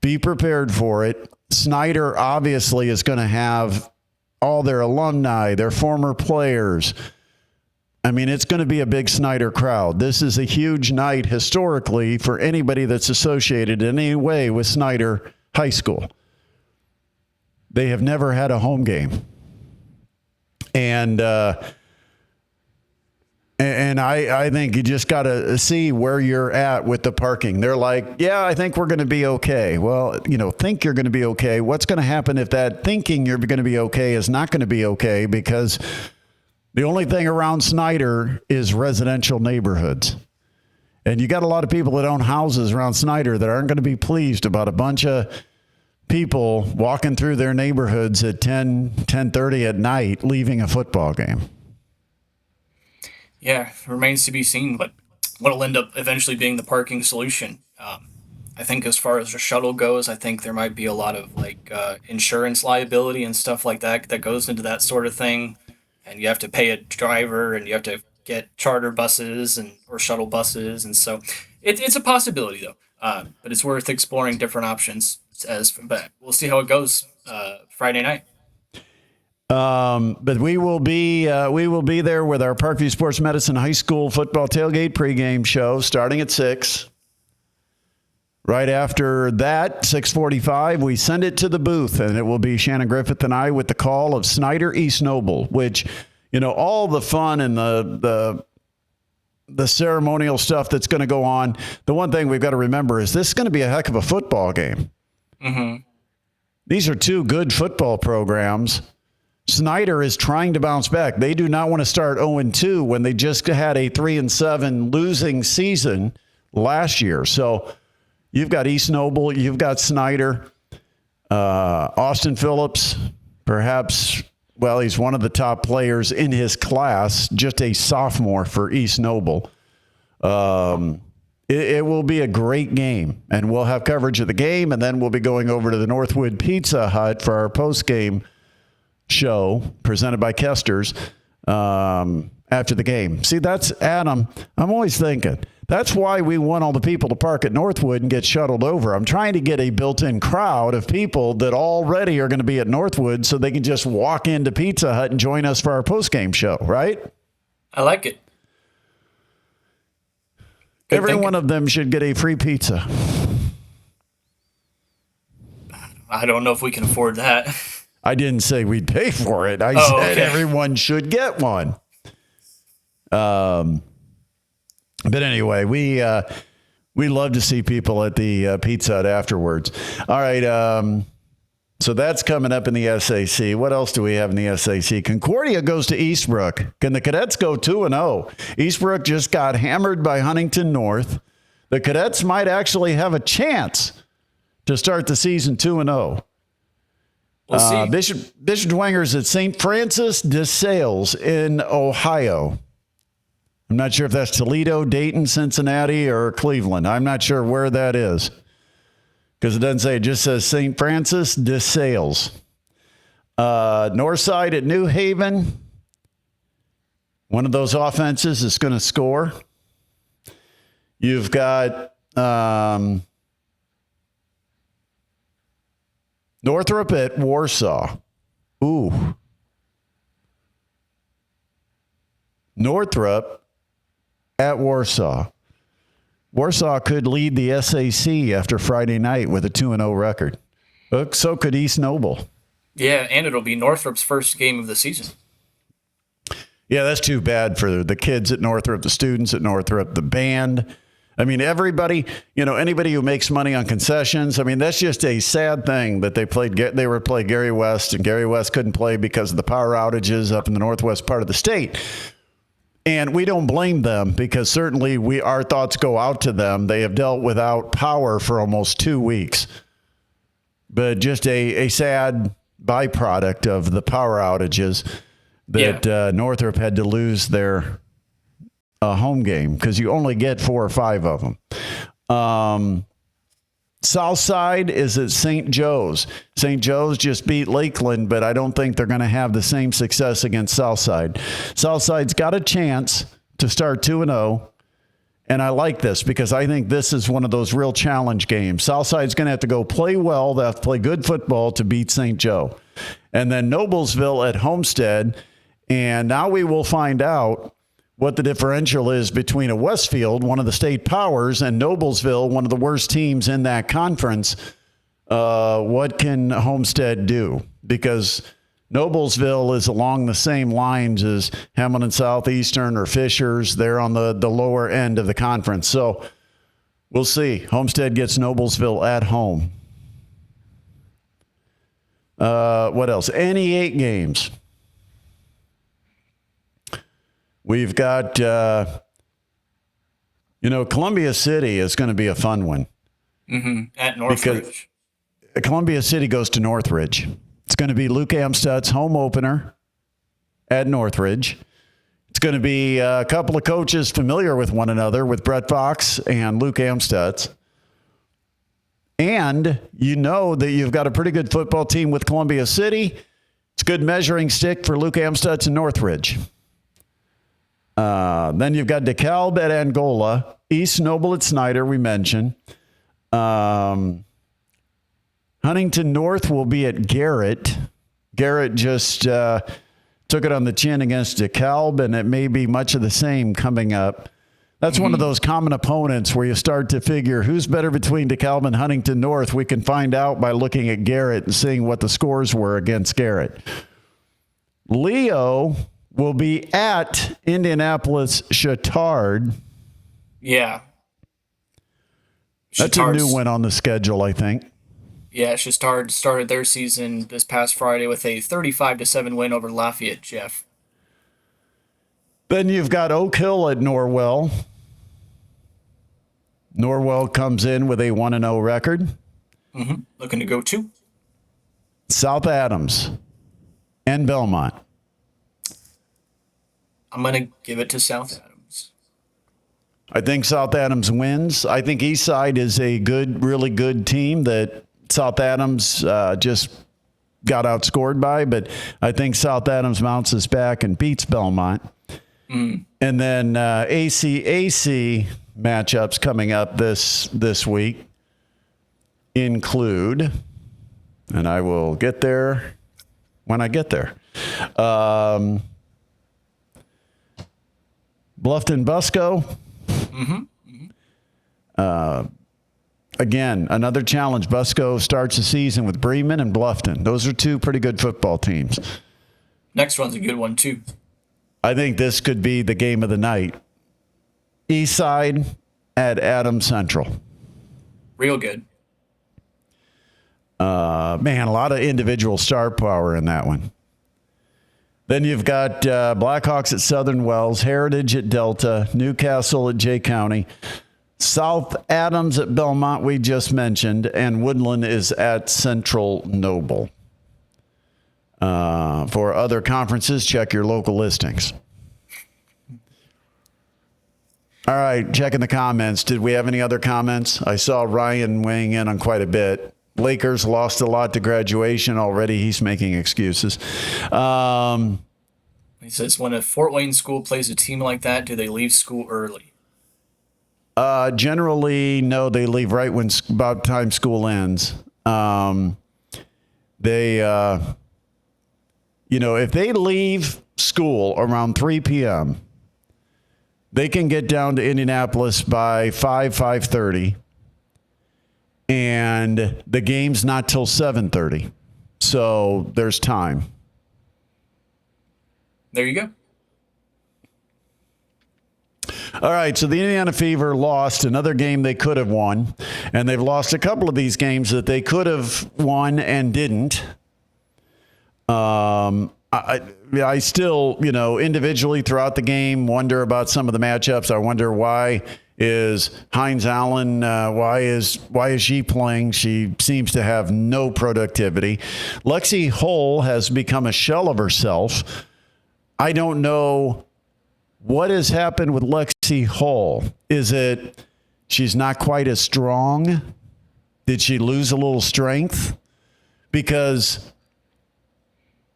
Be prepared for it. Snyder obviously is going to have all their alumni, their former players. I mean, it's going to be a big Snyder crowd. This is a huge night historically for anybody that's associated in any way with Snyder High School. They have never had a home game. And I think you just got to see where you're at with the parking. They're like, yeah, I think we're going to be okay. Well, think you're going to be okay. What's going to happen if that thinking you're going to be okay is not going to be okay? Because the only thing around Snyder is residential neighborhoods. And you got a lot of people that own houses around Snyder that aren't going to be pleased about a bunch of people walking through their neighborhoods at 10:30 at night, leaving a football game. Yeah, remains to be seen what'll end up eventually being the parking solution. I think as far as the shuttle goes, I think there might be a lot of insurance liability and stuff like that goes into that sort of thing. And you have to pay a driver, and you have to get charter buses or shuttle buses, and so it's a possibility though. But it's worth exploring different options. But we'll see how it goes Friday night. But we will be there with our Parkview Sports Medicine High School football tailgate pregame show starting at 6. Right after that, 6:45, we send it to the booth, and it will be Shannon Griffith and I with the call of Snyder East Noble, which, all the fun and the ceremonial stuff that's going to go on. The one thing we've got to remember is this is going to be a heck of a football game. Mm-hmm. These are 2 good football programs. Snyder is trying to bounce back. They do not want to start 0-2 when they just had a 3-7 losing season last year. So you've got East Noble, you've got Snyder, Austin Phillips, perhaps, well, he's one of the top players in his class, just a sophomore for East Noble. It will be a great game, and we'll have coverage of the game, and then we'll be going over to the Northwood Pizza Hut for our post-game show presented by Kester's after the game. See, that's Adam. I'm always thinking that's why we want all the people to park at Northwood and get shuttled over. I'm trying to get a built-in crowd of people that already are going to be at Northwood so they can just walk into Pizza Hut and join us for our post-game show, right? I like it. Good Every thinking. One of them should get a free pizza. I don't know if we can afford that. I didn't say we'd pay for it. I said everyone should get one. But anyway, we love to see people at the Pizza Hut afterwards. All right. So that's coming up in the SAC. What else do we have in the SAC? Concordia goes to Eastbrook. Can the Cadets go 2-0? Eastbrook just got hammered by Huntington North. The Cadets might actually have a chance to start the season 2-0. We'll see. Bishop Dwangers at St. Francis de Sales in Ohio. I'm not sure if that's Toledo, Dayton, Cincinnati, or Cleveland. I'm not sure where that is because it doesn't say. It just says St. Francis de Sales. Northside at New Haven. One of those offenses is going to score. You've got Northrop at Warsaw. Ooh. Northrop at Warsaw. Warsaw could lead the SAC after Friday night with a 2-0 record. So could East Noble. Yeah, and it'll be Northrop's first game of the season. Yeah, that's too bad for the kids at Northrop, the students at Northrop, the band. I mean, everybody, anybody who makes money on concessions. I mean, that's just a sad thing that they were playing Gary West, and Gary West couldn't play because of the power outages up in the northwest part of the state. And we don't blame them because certainly our thoughts go out to them. They have dealt without power for almost 2 weeks. But just a sad byproduct of the power outages that Northrop had to lose their home game because you only get 4 or 5 of them. Southside is at St. Joe's. St. Joe's just beat Lakeland, but I don't think they're going to have the same success against Southside. Southside's got a chance to start 2-0. And I like this because I think this is one of those real challenge games. Southside's going to have to go play well. They have to play good football to beat St. Joe. And then Noblesville at Homestead. And now we will find out what the differential is between a Westfield, one of the state powers, and Noblesville, one of the worst teams in that conference. What can Homestead do? Because Noblesville is along the same lines as Hamilton Southeastern or Fishers. They're on the lower end of the conference. So we'll see. Homestead gets Noblesville at home. What else? Any 8 games. We've got, Columbia City is going to be a fun one. Mm-hmm. At Northridge. Columbia City goes to Northridge. It's going to be Luke Amstut's home opener at Northridge. It's going to be a couple of coaches familiar with one another, with Brett Fox and Luke Amstutz. And you know that you've got a pretty good football team with Columbia City. It's a good measuring stick for Luke Amstutz and Northridge. Then you've got DeKalb at Angola, East Noble at Snyder, we mentioned. Huntington North will be at Garrett. Garrett just took it on the chin against DeKalb, and it may be much of the same coming up. That's one of those common opponents where you start to figure who's better between DeKalb and Huntington North. We can find out by looking at Garrett and seeing what the scores were against Garrett. Leo will be at Indianapolis Chatard. Yeah. That's a new one on the schedule, I think. Yeah, Chatard started their season this past Friday with a 35-7 win over Lafayette, Jeff. Then you've got Oak Hill at Norwell. Norwell comes in with a 1-0 record. Mm-hmm. Looking to go 2. South Adams and Belmont. I'm going to give it to South Adams. I think South Adams wins. I think Eastside is a really good team that South Adams just got outscored by, but I think South Adams mounts back and beats Belmont. And then ACAC matchups coming up this week include, and I will get there when I get there, Bluffton Busco. Again, another challenge. Busco starts the season with Bremen and Bluffton. Those are 2 pretty good football teams. Next one's a good one, too. I think this could be the game of the night. Eastside at Adams Central. Real good. Man, a lot of individual star power in that one. Then you've got Blackhawks at Southern Wells, Heritage at Delta, Newcastle at Jay County, South Adams at Belmont, we just mentioned, and Woodland is at Central Noble. For other conferences, check your local listings. All right, checking the comments. Did we have any other comments? I saw Ryan weighing in on quite a bit. Lakers lost a lot to graduation already. He's making excuses. He says, when a Fort Wayne school plays a team like that, do they leave school early? Generally, no, they leave right when about time school ends. If they leave school around 3 p.m., they can get down to Indianapolis by 5:30, and the game's not till 7:30. So there's time. There you go. All right, so the Indiana Fever lost another game they could have won, and they've lost a couple of these games that they could have won and didn't. I still, individually throughout the game, wonder about some of the matchups. I wonder why is Hines Allen, why is she playing? She seems to have no productivity. Lexi Hull has become a shell of herself. I don't know what has happened with Lexi Hull. Is it she's not quite as strong? Did she lose a little strength? Because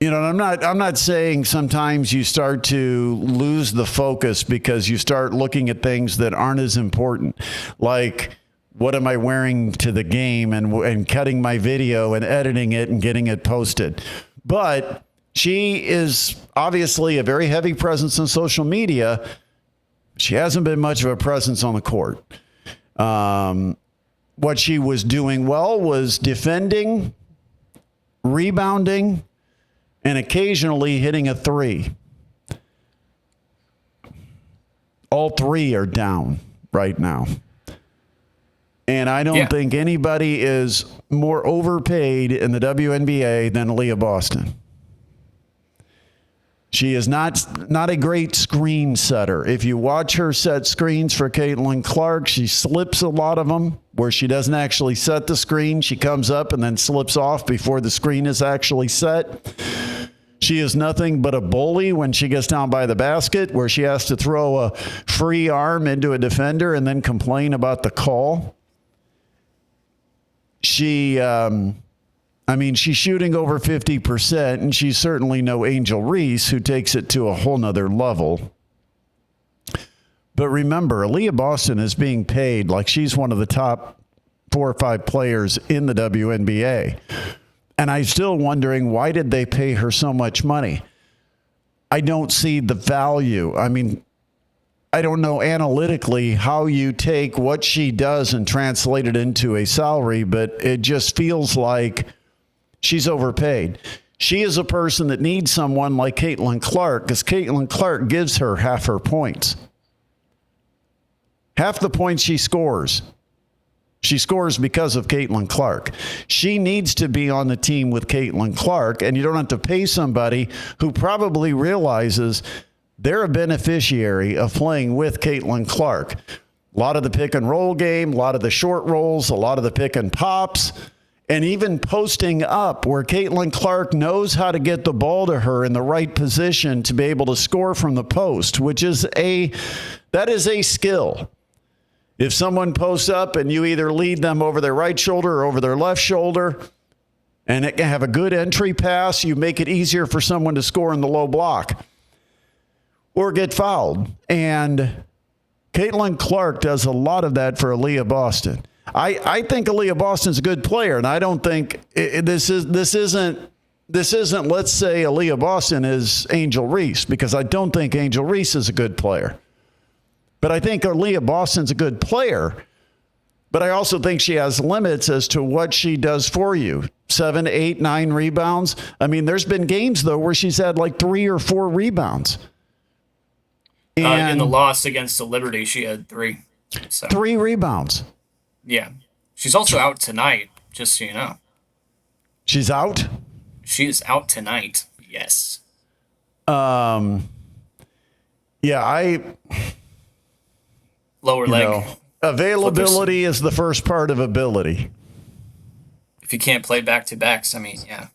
I'm not saying sometimes you start to lose the focus because you start looking at things that aren't as important, like what am I wearing to the game and cutting my video and editing it and getting it posted. But she is obviously a very heavy presence on social media. She hasn't been much of a presence on the court. What she was doing well was defending, rebounding, and occasionally hitting a three. All three are down right now. And I don't think anybody is more overpaid in the WNBA than Aaliyah Boston. She is not a great screen setter. If you watch her set screens for Caitlin Clark, she slips a lot of them where she doesn't actually set the screen. She comes up and then slips off before the screen is actually set. She is nothing but a bully when she gets down by the basket where she has to throw a free arm into a defender and then complain about the call. She's shooting over 50%, and she's certainly no Angel Reese, who takes it to a whole nother level. But remember, Aaliyah Boston is being paid like she's one of the top 4 or 5 players in the WNBA. And I'm still wondering, why did they pay her so much money? I don't see the value. I don't know analytically how you take what she does and translate it into a salary, but it just feels like she's overpaid. She is a person that needs someone like Caitlin Clark, because Caitlin Clark gives her half her points. Half the points she scores because of Caitlin Clark. She needs to be on the team with Caitlin Clark, and you don't have to pay somebody who probably realizes they're a beneficiary of playing with Caitlin Clark. A lot of the pick and roll game, a lot of the short rolls, a lot of the pick and pops, and even posting up where Caitlin Clark knows how to get the ball to her in the right position to be able to score from the post, that is a skill. If someone posts up and you either lead them over their right shoulder or over their left shoulder and it can have a good entry pass, you make it easier for someone to score in the low block or get fouled. And Caitlin Clark does a lot of that for Aaliyah Boston. I think Aaliyah Boston's a good player, and I don't think this isn't, let's say Aaliyah Boston is Angel Reese, because I don't think Angel Reese is a good player. But I think Aaliyah Boston's a good player. But I also think she has limits as to what she does for you. 7, 8, 9 rebounds. There's been games, though, where she's had like 3 or 4 rebounds. In the loss against the Liberty, she had 3. So. 3 rebounds. Yeah. She's also out tonight, just so you know. She's out? She is out tonight, yes. Lower leg. Availability is the first part of ability. If you can't play back-to-backs, yeah.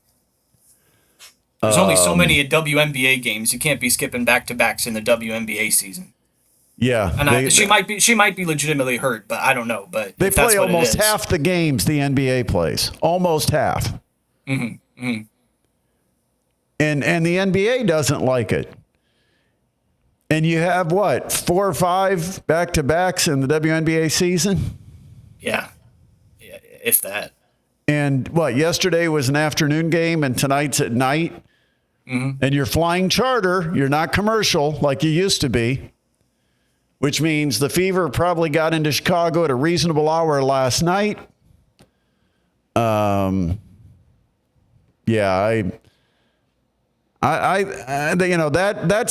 There's only so many WNBA games. You can't be skipping back-to-backs in the WNBA season. Yeah, And she might be legitimately hurt, but I don't know. But they if that's play what almost it is. half the games the NBA plays, almost half. And the NBA doesn't like it. And you have what, 4 or 5 back-to-backs in the WNBA season? Yeah, if that. And what, yesterday was an afternoon game and tonight's at night? And you're flying charter. You're not commercial like you used to be, which means the Fever probably got into Chicago at a reasonable hour last night. That's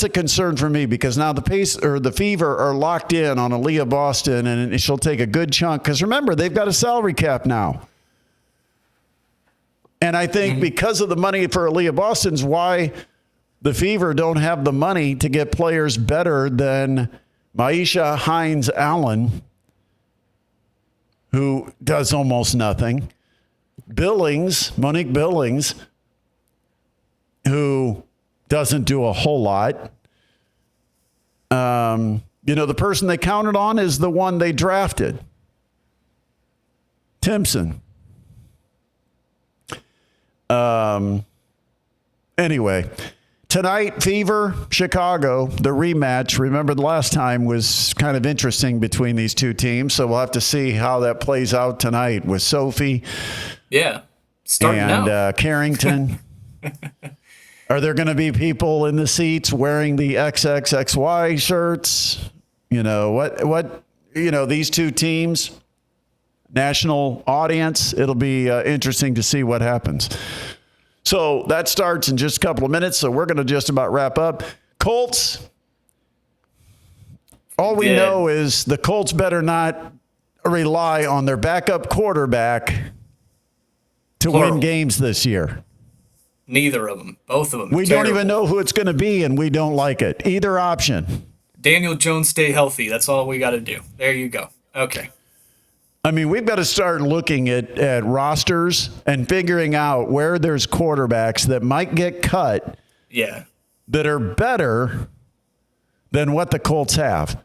a concern for me because now the Fever are locked in on Aaliyah Boston, and she'll take a good chunk. Because remember, they've got a salary cap now, and I think because of the money for Aaliyah Boston's why the Fever don't have the money to get players better than Maisha Hines-Allen, who does almost nothing. Monique Billings, who doesn't do a whole lot. The person they counted on is the one they drafted, Timpson. Anyway, tonight, Fever, Chicago, the rematch. Remember the last time was kind of interesting between these two teams, so we'll have to see how that plays out tonight with Sophie. Yeah, starting and Carrington. Are there going to be people in the seats wearing the XXXY shirts? These two teams, national audience, it'll be interesting to see what happens. So that starts in just a couple of minutes. So we're going to just about wrap up. Colts. All we know is the Colts better not rely on their backup quarterback to win games this year. Neither of them. Both of them. We don't even know who it's going to be, and we don't like it. Either option. Daniel Jones, stay healthy. That's all we got to do. There you go. Okay. I mean, we've got to start looking at rosters and figuring out where there's quarterbacks that might get cut. Yeah. That are better than what the Colts have.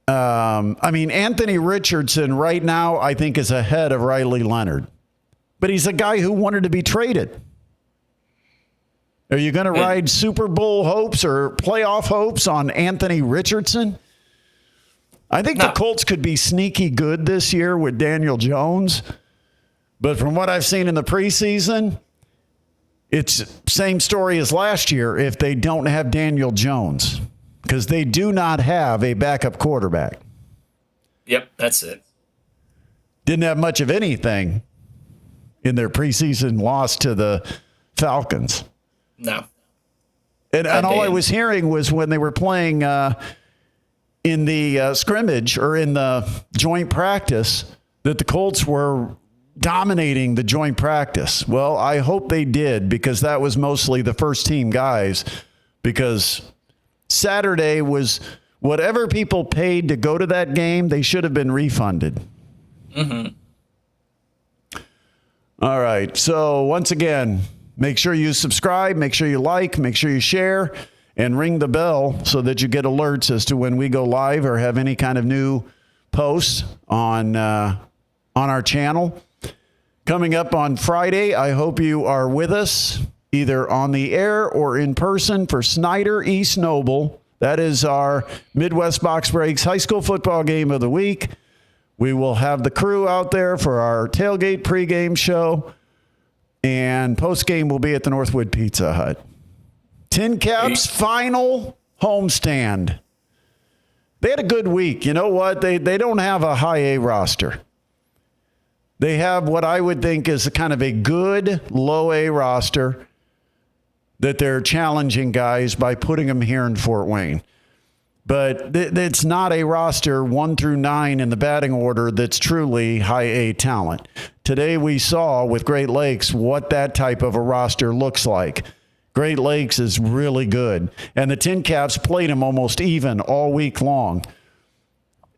Anthony Richardson right now, I think, is ahead of Riley Leonard. But he's a guy who wanted to be traded. Are you going to ride Super Bowl hopes or playoff hopes on Anthony Richardson? I think the Colts could be sneaky good this year with Daniel Jones. But from what I've seen in the preseason, it's same story as last year if they don't have Daniel Jones. Because they do not have a backup quarterback. Yep, that's it. Didn't have much of anything in their preseason loss to the Falcons. No. And all I was hearing was when they were playing in the scrimmage or in the joint practice that the Colts were dominating the joint practice. Well, I hope they did because that was mostly the first team guys because Saturday was whatever people paid to go to that game, they should have been refunded. All right. So once again, make sure you subscribe, make sure you like, make sure you share, and ring the bell so that you get alerts as to when we go live or have any kind of new posts on our channel. Coming up on Friday, I hope you are with us either on the air or in person for Snyder East Noble. That is our Midwest Box Breaks high school football game of the week. We will have the crew out there for our tailgate pregame show, and postgame will be at the Northwood Pizza Hut. Tin Caps final homestand. They had a good week. You know what? They don't have a high A roster. They have what I would think is a kind of a good low A roster that they're challenging guys by putting them here in Fort Wayne. But it's not a roster 1 through 9 in the batting order that's truly high A talent. Today we saw with Great Lakes what that type of a roster looks like. Great Lakes is really good. And the Tin Caps played them almost even all week long.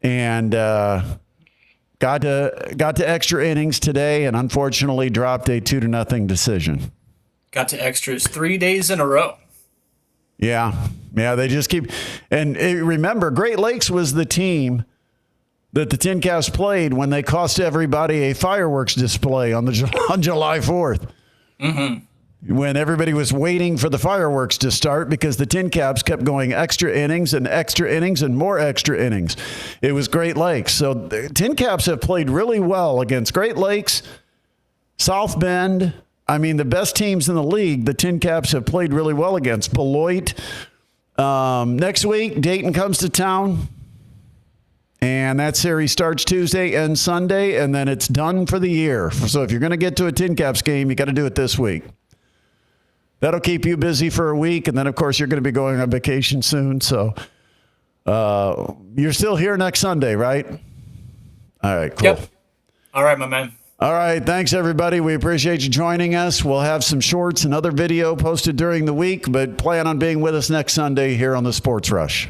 And got to extra innings today and unfortunately dropped a 2-0 decision. Got to extras 3 days in a row. Yeah. They just keep. And remember, Great Lakes was the team that the Tin Caps played when they cost everybody a fireworks display on July 4th. Mm-hmm. When everybody was waiting for the fireworks to start because the Tin Caps kept going extra innings and more extra innings. It was Great Lakes. So the Tin Caps have played really well against Great Lakes, South Bend. I mean, the best teams in the league, the Tin Caps have played really well against. Beloit. Next week, Dayton comes to town. And that series starts Tuesday and Sunday, and then it's done for the year. So if you're going to get to a Tin Caps game, you got to do it this week. That'll keep you busy for a week. And then, of course, you're going to be going on vacation soon. So you're still here next Sunday, right? All right, cool. Yep. All right, my man. All right. Thanks, everybody. We appreciate you joining us. We'll have some shorts and other video posted during the week, but plan on being with us next Sunday here on the Sports Rush.